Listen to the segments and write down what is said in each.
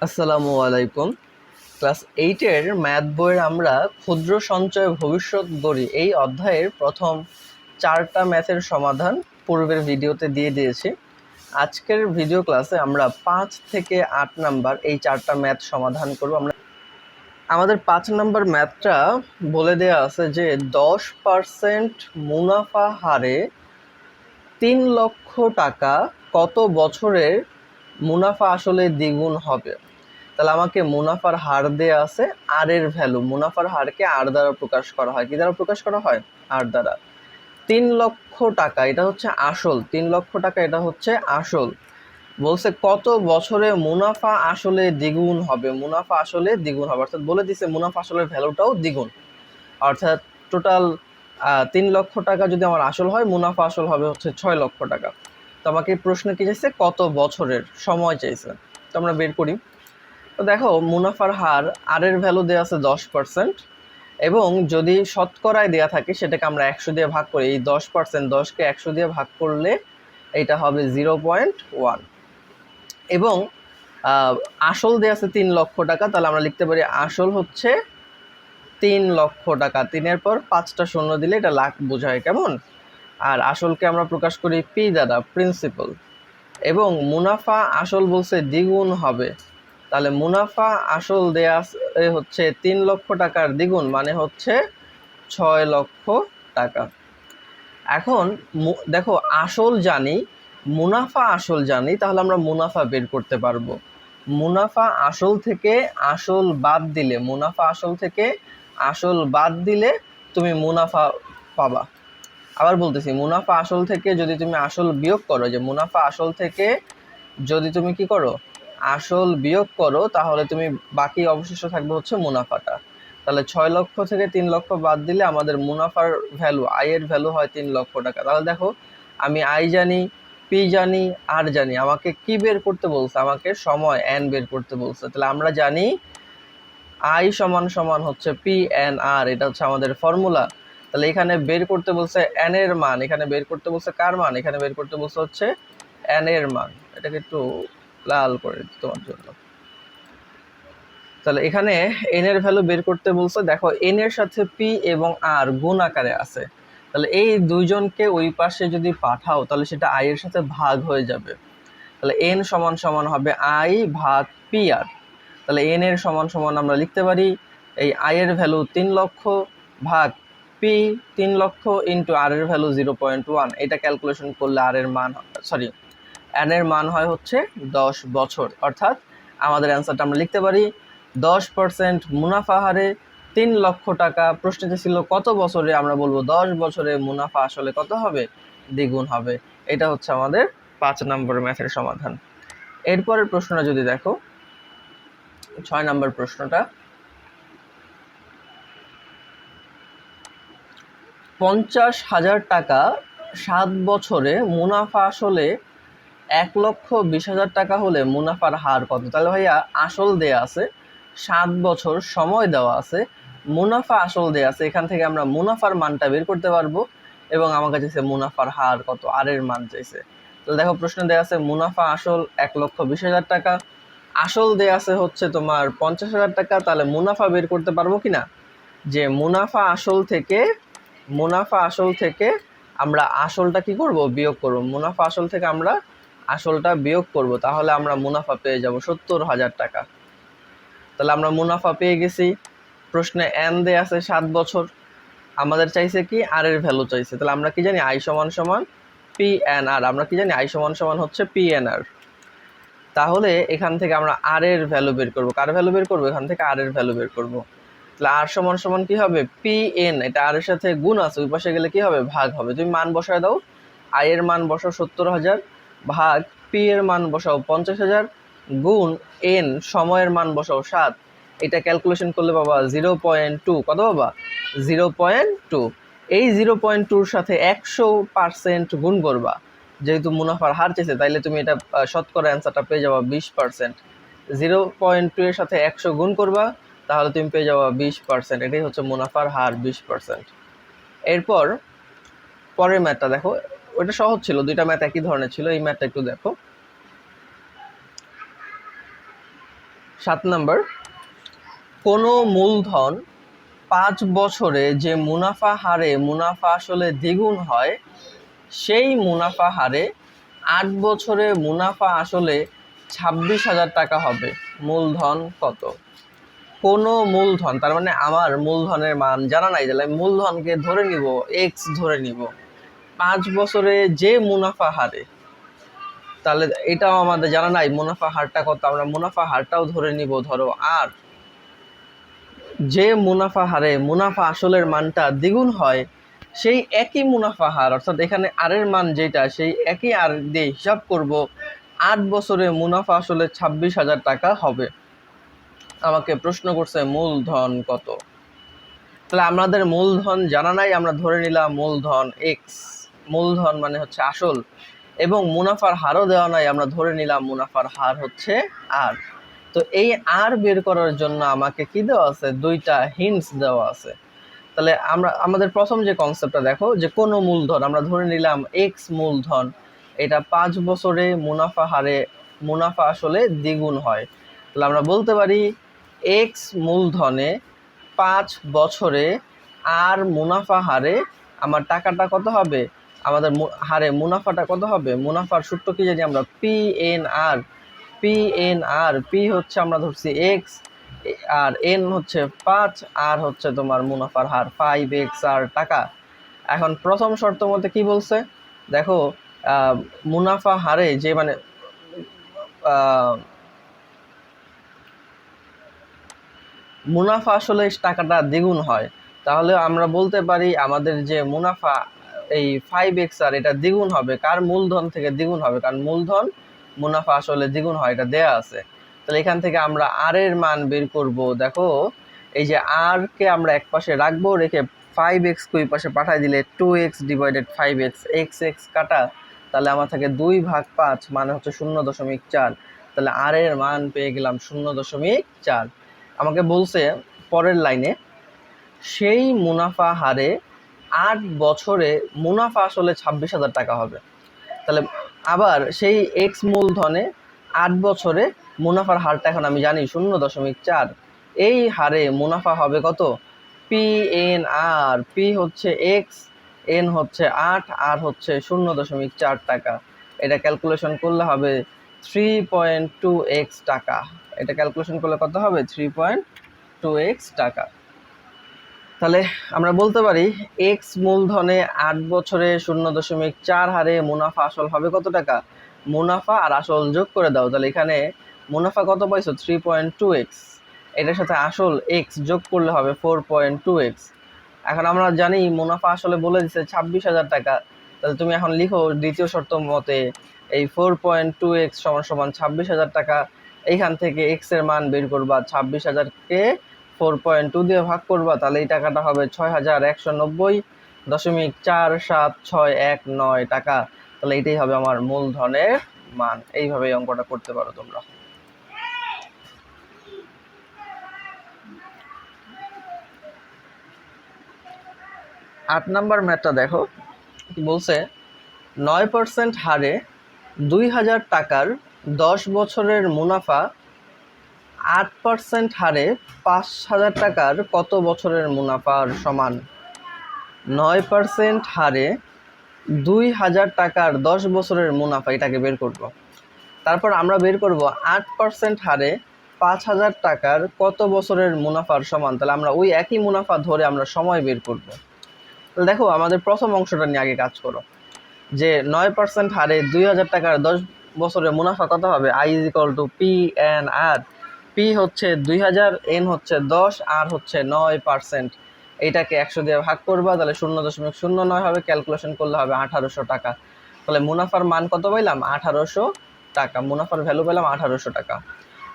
আসসালামু আলাইকুম। Class 8-এর math বইয়ের আমরা ক্ষুদ্র সঞ্চয় ভবিষ্যৎ গড়ি এই অধ্যায়ের প্রথম 4টা ম্যাথের সমাধান পূর্বের ভিডিওতে দিয়ে দিয়েছি। আজকের ভিডিও ক্লাসে আমরা 5 থেকে 8 নাম্বার এই 4টা ম্যাথ সমাধান করব। আমাদের 5 নাম্বার ম্যাথটা বলে দেওয়া আছে যে 10% মুনাফা হারে 3 লক্ষ টাকা কত বছরের মুনাফা আসলে দ্বিগুণ হবে। তাহলে আমাকে মুনাফার হার দেয়া আছে, আর এর ভ্যালু, মুনাফার হারকে আর দ্বারা প্রকাশ করা হয়। কি দ্বারা প্রকাশ করা হয়? আর দ্বারা। 3 লক্ষ টাকা এটা হচ্ছে আসল, 3 লক্ষ টাকা এটা হচ্ছে আসল। বলছে কত বছরে মুনাফা আসলে দ্বিগুণ হবে, মুনাফা আসলে দ্বিগুণ হবে, অর্থাৎ বলে দিছে মুনাফা আসলের ভ্যালুটাও দ্বিগুণ। অর্থাৎ টোটাল 3 লক্ষ টাকা যদি আমার আসল হয়, মুনাফা আসল হবে হচ্ছে 6 লক্ষ টাকা। তো আমাকে প্রশ্ন কি চাইছে? কত বছরের সময় চাইছে। তো আমরা বের করি। তো দেখো, মুনাফার হার আর এর ভ্যালু দেওয়া আছে 10%, এবং যদি শতকরায় দেওয়া থাকে সেটাকে আমরা 100 দিয়ে ভাগ করি। এই 10%, 10কে 100 দিয়ে ভাগ করলে এইটা হবে 0.1। এবং আসল দেওয়া আছে 3 লক্ষ টাকা, তাহলে আমরা লিখতে পারি আসল হচ্ছে 3 লক্ষ টাকা। 3-এর পর 5টা শূন্য দিলে এটা লাখ বোঝায়, কেমন? আর আসলকে আমরা প্রকাশ করি পি দ্বারা, প্রিন্সিপাল। এবং মুনাফা আসল বলছে দ্বিগুণ হবে, তাহলে মুনাফা আসল দেয়া হচ্ছে 3 লক্ষ টাকার দ্বিগুণ, মানে হচ্ছে 6 লক্ষ টাকা। এখন দেখো, আসল জানি, মুনাফা আসল জানি, তাহলে আমরা মুনাফা বের করতে পারবো। মুনাফা আসল থেকে আসল বাদ দিলে, মুনাফা আসল থেকে আসল বাদ দিলে তুমি মুনাফা পাবা। আবার বলতেছি, মুনাফা আসল থেকে যদি তুমি আসল বিয়োগ করো, যে মুনাফা আসল থেকে যদি তুমি কি করো, আসল বিয়োগ করো, তাহলে তুমি বাকি অবশিষ্ট থাকবে হচ্ছে মুনাফাটা। তাহলে 6 লক্ষ থেকে 3 লক্ষ বাদ দিলে আমাদের মুনাফার ভ্যালু, আয়ের ভ্যালু হয় 3 লক্ষ টাকা। তাহলে দেখো, আমি আই জানি, পি জানি, আর জানি। আমাকে কি বের করতে বলছে? আমাকে সময় এন বের করতে বলছে। তাহলে আমরা জানি আই সমান সমান হচ্ছে পি এন আর, এটা হচ্ছে আমাদের ফর্মুলা। তাহলে এখানে বের করতে বলছে এন এর মান, এখানে বের করতে বলছে কার মান? এখানে বের করতে বলছে হচ্ছে এন এর মান। এটাকে একটু লাল করে দিই তোমার জন্য। তাহলে এখানে এন এর ভ্যালু বের করতে বলছে। দেখো, এন এর সাথে পি এবং আর গুণ আকারে আছে, তাহলে এই দুইজনকে ওই পাশে যদি পাঠাও তাহলে সেটা আই এর সাথে ভাগ হয়ে যাবে। তাহলে এন সমান সমান হবে আই ভাগ পি আর। তাহলে এন এর সমান সমান আমরা লিখতে পারি এই আই এর ভ্যালু 3 লক্ষ ভাগ পি 3 লক্ষ ইন্টু আর এর ভ্যালু 0.1। এটা ক্যালকুলেশন করলে আর এর মান, সরি, এন এর মান হয় হচ্ছে 10 বছর। অর্থাৎ আমাদের অ্যান্সারটা আমরা লিখতে পারি 10% মুনাফা হারে 3 লক্ষ টাকা। প্রশ্নটি ছিল কত বছরে, আমরা বলবো 10 বছরে মুনাফা আসলে কত হবে? দ্বিগুণ হবে। এটা হচ্ছে আমাদের 5 নম্বর ম্যাথের সমাধান। এরপরের প্রশ্নটা যদি দেখো, 6 নম্বর প্রশ্নটা, 50,000 টাকা 7 বছরে মুনাফা আসলে 1,20,000 টাকা হলে মুনাফার হার কত? তাহলে ভাইয়া, আসল দেয়া আছে, 7 বছর সময় দেওয়া আছে, মুনাফা আসল দেয়া আছে, এখান থেকে আমরা মুনাফার মানটা বের করতে পারবো। এবং আমার কাছে চাইছে মুনাফার হার কত, আর এর মান চাইছে। তো দেখো, প্রশ্ন দেয়া আছে মুনাফা আসল 1,20,000 টাকা, আসল দেয়া আছে হচ্ছে তোমার 50,000 টাকা। তাহলে মুনাফা বের করতে পারবো কিনা? যে মুনাফা আসল থেকে আমরা আসলটা কি করব? বিয়োগ করব। মুনাফা আসল থেকে আমরা আসলটা বিয়োগ করব, তাহলে আমরা মুনাফা পেয়ে যাব 70,000 টাকা। তাহলে আমরা মুনাফা পেয়ে গেছি। প্রশ্নে এন দেয়া আছে 7 বছর, আমাদের চাইছে কি? আর এর ভ্যালু চাইছে। তাহলে আমরা কি জানি? আই সমান সমান পি এন আর। আমরা কি জানি? আই সমান সমান হচ্ছে পি এন আর। তাহলে এখান থেকে আমরা আর এর ভ্যালু বের করব। কার ভ্যালু বের করব? এখান থেকে আর এর ভ্যালু বের করব। তাহলে আর সমান সমান কি হবে? পি এন, এটা আর এর সাথে গুণ আছে, ওই পাশে গেলে কি হবে? ভাগ হবে। তুমি মান বসায় দাও, আই এর মান বসাও 70,000, ভাগ পি এর মান বসাও 50,000, গুণ এন সময়ের মান বসাও 7। এটা ক্যালকুলেশন করলে বাবা 0.2। কত বাবা? 0.2। এই 0.2-র সাথে 100% গুণ করবা, যেহেতু মুনাফার হার চেয়েছে, তাইলে তুমি এটা শতকরা অ্যান্সারটা পেয়ে যাবা 20%। 0.2 এর সাথে 100 গুণ করবা, তাহলে তুমি পেয়ে যাবা 20%। এটাই হচ্ছে মুনাফার হার, 20%। এরপর পরের ম্যাথটা দেখো, ওটা সহজ ছিল, দুইটা ম্যাথ একই ধরনের ছিল। এই ম্যাথটা একটু দেখো। 7 নম্বর, কোনো মূলধন 5 বছরে যে মুনাফা হারে মুনাফা আসলে দ্বিগুণ হয়, সেই মুনাফা হারে 8 বছরে মুনাফা আসলে 26,000 টাকা হবে। মূলধন কত? কোনো মূলধন, তার মানে আমার মূলধনের মান জানা নাই, তাহলে মূলধনকে ধরে নিব এক্স ধরে নিব 5 বছরে যে মুনাফা হারে, তাহলে এটাও আমাদের জানা নাই মুনাফা হারটা কত, আমরা মুনাফা হারটাও ধরে নিব ধরো আর। যে মুনাফা হারে মুনাফা আসলের মানটা দ্বিগুণ হয়, সেই একই মুনাফা হার, অর্থাৎ এখানে আর এর মান যেটা, সেই একই আর দিয়ে হিসাব করব 8 বছরে মুনাফা আসলে 26,000 টাকা হবে। আমাকে প্রশ্ন করছে মূলধন কত, তাহলে আমাদের মূলধন জানা নাই, আমরা ধরে নিলাম মূলধন এক্স, মূলধন মানে হচ্ছে আসল, এবং মুনাফার হারও দেওয়া নাই, আমরা ধরে নিলাম মুনাফার হার হচ্ছে আর। তো এই আর বের করার জন্য আমাকে কি দেওয়া আছে, দুইটা হিন্টস দেওয়া আছে। তাহলে আমরা আমাদের প্রথম যে কনসেপ্টটা দেখো, যে কোনো মূলধন আমরা ধরে নিলাম এক্স মূলধন, এটা 5 বছরে মুনাফা হারে মুনাফা আসলে দ্বিগুণ হয়, তাহলে আমরা বলতে পারি এক্স মূলধনে 5 বছরে আর মুনাফা হারে আমার টাকাটা কত হবে, আমাদের হারে মুনাফাটা কত হবে। মুনাফার সূত্র কি জানি আমরা, P N R. P N R, P হচ্ছে আমরা ধরছি এক্স, আর এন হচ্ছে 5, আর হচ্ছে তোমার মুনাফার হার 5x আর টাকা। এখন প্রথম শর্ত মতে কি বলছে দেখো, মুনাফা হারে যে মানে মুনাফা আসলে টাকাটা দ্বিগুণ হয়, তাহলে আমরা বলতে পারি আমাদের যে মুনাফা এই 5x আর এটা দ্বিগুণ হবে কার, মূলধন থেকে দ্বিগুণ হবে, কারণ মূলধন মুনাফা আসলে দ্বিগুণ হয়, এটা দেয়া আছে। তাহলে এখান থেকে আমরা আর এর মান বের করব। দেখো এই যে আর কে আমরা এক পাশে রাখবো, রেখে 5x কে ওই পাশে পাঠাই দিলে 2x ডিভাইডেড 5x, x কাটা, তাহলে আমার থাকে 2/5 মানে হচ্ছে 0.4, তাহলে আর এর মান পেয়ে গেলাম 0.4। আমাকে বলছে পরের লাইনে সেই মুনাফা হারে 8 বছরে মুনাফা আসলে 26,000 টাকা হবে। তাহলে আবার সেই এক্স মূলধনে 8 বছরে মুনাফার হারটা এখন আমি জানি 0.4, এই হারে মুনাফা হবে কত, পি এন আর, পি হচ্ছে এক্স, এন হচ্ছে 8, আর হচ্ছে 0.4 টাকা। এটা ক্যালকুলেশন করলে হবে 3.2x টাকা। এটা ক্যালকুলেশন করলে কত হবে, 3.2x টাকা। তাহলে আমরা বলতে পারি এক্স মূলধনে 8 বছরে 0.4 হারে মুনাফা আসল হবে কত টাকা, মুনাফা আর আসল যোগ করে দাও, তাহলে এখানে মুনাফা কত পাইছো 3.2x, এটার সাথে আসল এক্স যোগ করলে হবে 4.2x। এখন আমরা জানি মুনাফা আসলে বলে দিচ্ছে 26,000 টাকা, তাহলে তুমি এখন লিখো দ্বিতীয় শর্ত মতে এই 4.2x সমান 26,000 টাকা, এইখান থেকে এক্স এর মান বের করবা, 26,000কে 4.2 দিয়ে ভাগ করবা, তাহলে এই টাকাটা হবে 6,190.4761 টাকা। তাহলে এটাই হবে আমার মূলধনের মান। এইভাবে অঙ্কটা করতে পারো তোমরা। 8 নাম্বার ম্যাথটা দেখো কি বলছে, 9% হারে 2,000 টাকার 10 বছরের মুনাফা 8% হারে 5,000 টাকার কত বছরের মুনাফার সমান। 9% হারে 2,000 টাকার 10 বছরের মুনাফা, এটাকে বের করব। তারপর আমরা বের করব 8% হারে 5,000 টাকার কত বছরের মুনাফার সমান, তাহলে আমরা ওই একই মুনাফা ধরে আমরা সময় বের করব। তাহলে দেখো আমাদের প্রথম অংশটা নিয়ে আগে কাজ করো, যে 9% হারে 2,000 টাকার 10 বছরের মুনাফা কত হবে, I = P N R. P হচ্ছে 2,000, এন হচ্ছে 10, আর হচ্ছে 9%, এইটাকে 100 দিয়ে ভাগ করবা, তাহলে 0.09 হবে, ক্যালকুলেশন করলে হবে 1,800 টাকা। তাহলে মুনাফার মান কত পাইলাম, 1,800 টাকা, মুনাফার ভ্যালু পেলাম 1,800 টাকা।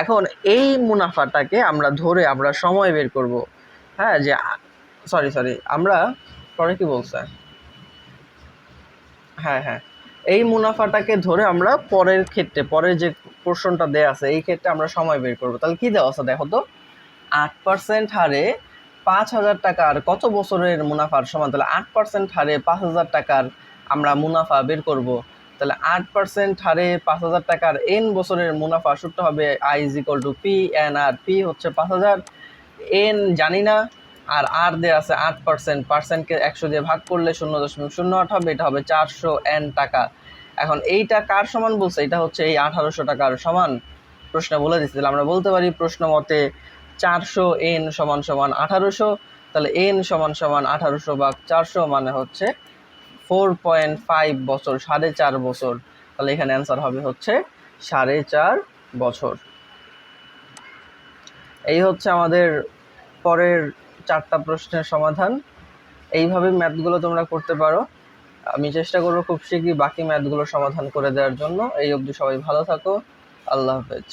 এখন এই মুনাফাটাকে আমরা ধরে আমরা সময় বের করব। হ্যাঁ, যে সরি আমরা পরে কি বলছে, হ্যাঁ এই মুনাফাটাকে ধরে আমরা পরের ক্ষেত্রে, পরের যে পোর্শনটা দেয়া আছে এই ক্ষেত্রে আমরা সময় বের করব। তাহলে কি দেওয়া আছে দেখো তো, 8% হারে 5,000 টাকার কত বছরের মুনাফার সমান, তাহলে 8% হারে 5,000 টাকার আমরা মুনাফা বের করব। তাহলে 8% হারে 5,000 টাকার এন বছরের মুনাফা সূত্র হবে I is equal to P N R. P হচ্ছে 5,000, এন জানি না, আর আর দেওয়া আছে 8%, পার্সেন্টকে 100 দিয়ে ভাগ করলে 0.08 হবে, এটা হবে 400 এন টাকা। এখন এইটা কার সমান বলছে? এটা হচ্ছে এই 1800 টাকার সমান প্রশ্ন বলে দিচ্ছে। তাহলে আমরা বলতে পারি প্রশ্ন মতে 400 এন সমান সমান 1800, তাহলে এন সমান সমান 1800 ভাগ 400 মানে হচ্ছে 4.5 বছর, 4.5 বছর। তাহলে এখানে অ্যান্সার হবে হচ্ছে 4.5 বছর। এই হচ্ছে আমাদের পরের 4টা প্রশ্নের সমাধান। এইভাবে ম্যাথগুলো তোমরা করতে পারো। আমি চেষ্টা করবো খুব শীঘ্রই বাকি ম্যাথগুলো সমাধান করে দেওয়ার জন্য। এই অবধি সবাই ভালো থাকো, আল্লাহ হাফেজ।